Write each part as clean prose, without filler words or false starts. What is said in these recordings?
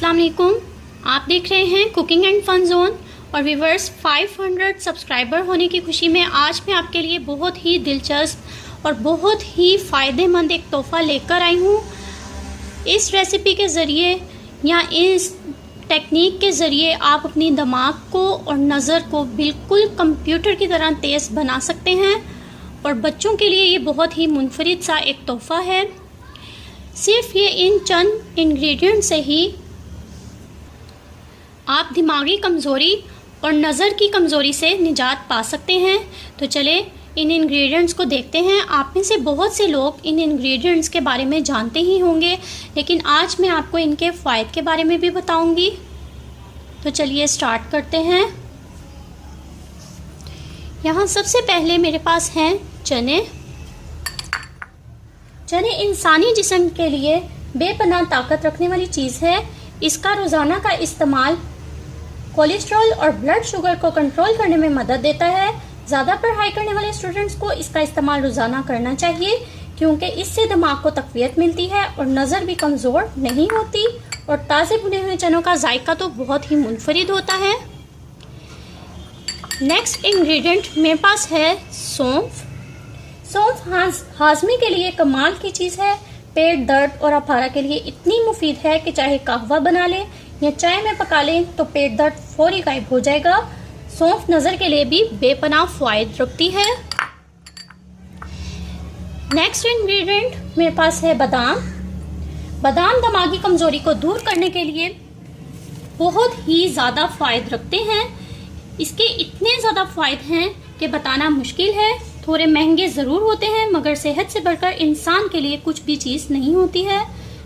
अस्सलाम वालेकुम। आप देख रहे हैं कुकिंग एंड फन जोन और व्यूवर्स 500 सब्सक्राइबर होने की खुशी में आज मैं आपके लिए बहुत ही दिलचस्प और बहुत ही फ़ायदेमंद एक तोहफ़ा लेकर आई हूँ। इस रेसिपी के ज़रिए या इस टेक्निक के ज़रिए आप अपनी दिमाग को और नज़र को बिल्कुल कंप्यूटर की तरह तेज़ बना सकते हैं और बच्चों के लिए ये बहुत ही मुनफरिद सा एक तोहफ़ा है। सिर्फ ये इन चंद इंग्रेडिएंट से ही आप दिमागी कमज़ोरी और नज़र की कमज़ोरी से निजात पा सकते हैं। तो चले इन इंग्रेडिएंट्स को देखते हैं। आप में से बहुत से लोग इन इंग्रेडिएंट्स के बारे में जानते ही होंगे, लेकिन आज मैं आपको इनके फ़ायदे के बारे में भी बताऊंगी। तो चलिए स्टार्ट करते हैं। यहाँ सबसे पहले मेरे पास हैं चने। चने इंसानी जिस्म के लिए बेपनाह ताकत रखने वाली चीज़ है। इसका रोज़ाना का इस्तेमाल कोलेस्ट्रॉल और ब्लड शुगर को कंट्रोल करने में मदद देता है। ज़्यादा पढ़ाई करने वाले स्टूडेंट्स को इसका इस्तेमाल रोज़ाना करना चाहिए, क्योंकि इससे दिमाग को तक़वियत मिलती है और नज़र भी कमज़ोर नहीं होती। और ताज़े भुने हुए चनों का जायका तो बहुत ही मुनफरिद होता है। नेक्स्ट इंग्रेडिएंट मेरे पास है सौंफ। सौंफ हाजमे के लिए कमाल की चीज़ है। पेट दर्द और अफारा के लिए इतनी मुफीद है कि चाहे कहवा बना लें या चाय में पका लें तो पेट दर्द फौरी गायब हो जाएगा। सौंफ नज़र के लिए भी बेपनाह फ़ायदे रखती है। नेक्स्ट इंग्रेडिएंट मेरे पास है बादाम। बादाम दिमागी कमज़ोरी को दूर करने के लिए बहुत ही ज़्यादा फ़ायदे रखते हैं। इसके इतने ज़्यादा फ़ायदे हैं कि बताना मुश्किल है। थोड़े महंगे ज़रूर होते हैं, मगर सेहत से बढ़कर इंसान के लिए कुछ भी चीज़ नहीं होती है।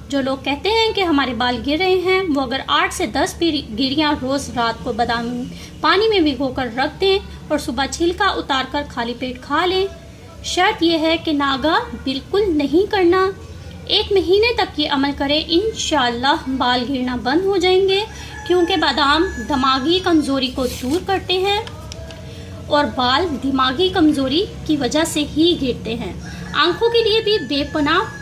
जो लोग कहते हैं कि हमारे बाल गिर रहे हैं, वो अगर 8 से 10 गिरियाँ रोज़ रात को बादाम पानी में भिगोकर रख दें और सुबह छिलका उतार कर खाली पेट खा लें। शर्त यह है कि नागा बिल्कुल नहीं करना। 1 महीने तक ये अमल करें, इंशाअल्लाह बाल गिरना बंद हो जाएंगे, क्योंकि बादाम दिमागी कमज़ोरी को दूर करते हैं और बाल दिमागी कमज़ोरी की वजह से ही गिरते हैं। आंखों के लिए भी बेपनाह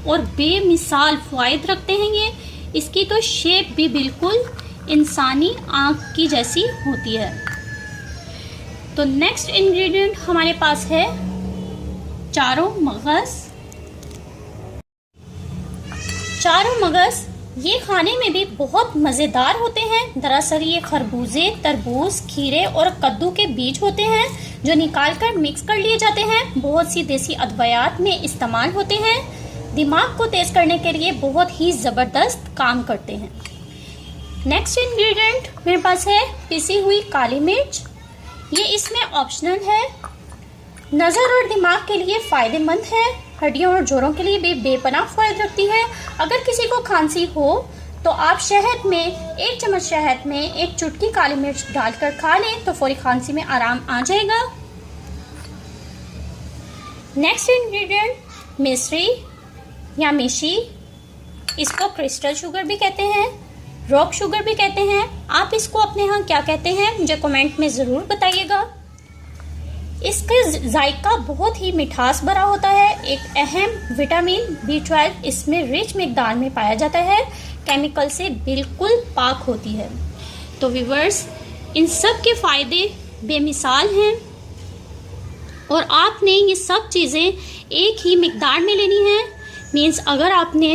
और बेमिसाल फ़ायदे रखते हैं ये। इसकी तो शेप भी बिल्कुल इंसानी आँख की जैसी होती है। तो नेक्स्ट इंग्रेडिएंट हमारे पास है चारों मगज़। चारों मगज़ ये खाने में भी बहुत मज़ेदार होते हैं। दरअसल ये खरबूजे, तरबूज, खीरे और कद्दू के बीज होते हैं जो निकालकर मिक्स कर लिए जाते हैं। बहुत सी देसी अदवियात में इस्तेमाल होते हैं। दिमाग को तेज़ करने के लिए बहुत ही ज़बरदस्त काम करते हैं। नेक्स्ट इंग्रेडिएंट मेरे पास है पिसी हुई काली मिर्च। ये इसमें ऑप्शनल है। नज़र और दिमाग के लिए फ़ायदेमंद है। हड्डियों और जोड़ों के लिए भी बेपनाह फ़ायदे रखती है। अगर किसी को खांसी हो तो आप शहद में 1 चम्मच शहद में 1 चुटकी काली मिर्च डालकर खा लें तो फौरी खांसी में आराम आ जाएगा। नेक्स्ट इंग्रेडिएंट मिश्री या मिशी। इसको क्रिस्टल शुगर भी कहते हैं, रॉक शुगर भी कहते हैं। आप इसको अपने यहाँ क्या कहते हैं मुझे कमेंट में ज़रूर बताइएगा। इसका जायका बहुत ही मिठास भरा होता है। एक अहम विटामिन B12 इसमें रिच मिकदार में पाया जाता है। केमिकल से बिल्कुल पाक होती है। तो व्यूअर्स, इन सब के फ़ायदे बेमिसाल हैं और आपने ये सब चीज़ें एक ही मिकदार में लेनी है। मीन्स अगर आपने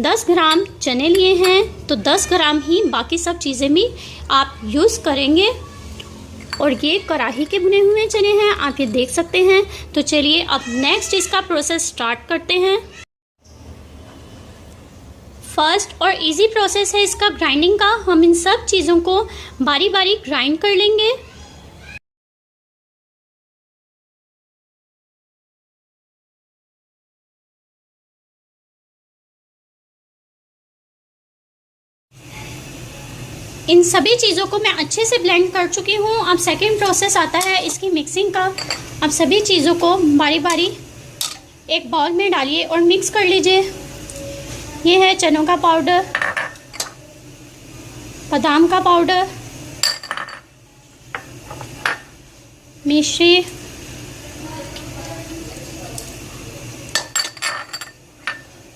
10 ग्राम चने लिए हैं तो 10 ग्राम ही बाकी सब चीज़ें भी आप यूज़ करेंगे। और ये कढ़ाई के भुने हुए चने हैं, आप ये देख सकते हैं। तो चलिए अब नेक्स्ट इसका प्रोसेस स्टार्ट करते हैं। फर्स्ट और इजी प्रोसेस है इसका ग्राइंडिंग का। हम इन सब चीज़ों को बारी बारी ग्राइंड कर लेंगे। इन सभी चीज़ों को मैं अच्छे से ब्लेंड कर चुकी हूँ। अब सेकंड प्रोसेस आता है इसकी मिक्सिंग का। अब सभी चीज़ों को बारी बारी एक बाउल में डालिए और मिक्स कर लीजिए। ये है चनों का पाउडर, बादाम का पाउडर, मिश्री,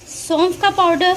सौंफ का पाउडर,